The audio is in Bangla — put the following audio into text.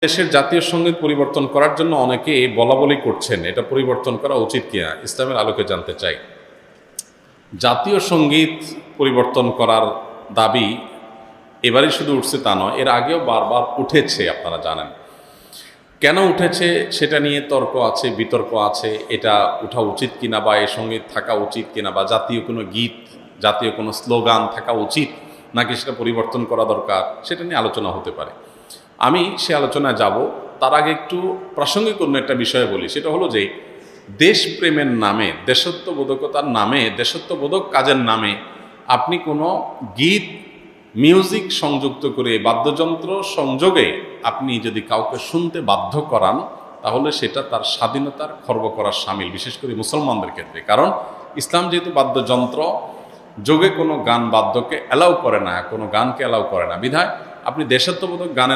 দেশের জাতীয় সঙ্গীত পরিবর্তন করার জন্য অনেকে বলাবলি করছেন, এটা পরিবর্তন করা উচিত কিনা ইসলামের আলোকে জানতে চাই। জাতীয় সঙ্গীত পরিবর্তন করার দাবি এবারই শুধু উঠছে তা নয়, এর আগেও বারবার উঠেছে, আপনারা জানেন। কেন উঠেছে সেটা নিয়ে তর্ক আছে, বিতর্ক আছে, এটা উঠা উচিত কিনা বা এই সঙ্গীত থাকা উচিত কিনা, বা জাতীয় কোনো গীত, জাতীয় কোনো স্লোগান থাকা উচিত নাকি সেটা পরিবর্তন করা দরকার, সেটা নিয়ে আলোচনা হতে পারে। আমি সে আলোচনায় যাব, তার আগে একটু প্রাসঙ্গিক অন্য একটা বিষয়ে বলি। সেটা হলো যে দেশপ্রেমের নামে, দেশত্ববোধকতার নামে, দেশত্ববোধক কাজের নামে আপনি কোনো গীত, মিউজিক সংযুক্ত করে, বাদ্যযন্ত্র সংযোগে আপনি যদি কাউকে শুনতে বাধ্য করান, তাহলে সেটা তার স্বাধীনতার খর্ব করার শামিল, বিশেষ করে মুসলমানদের ক্ষেত্রে। কারণ ইসলাম যেহেতু বাদ্যযন্ত্র যোগে কোনো গান বাদ্যকে অ্যালাউ করে না, কোনো গানকে অ্যালাউ করে না, বিধায় আপনি দেশাত্মবোধক গানের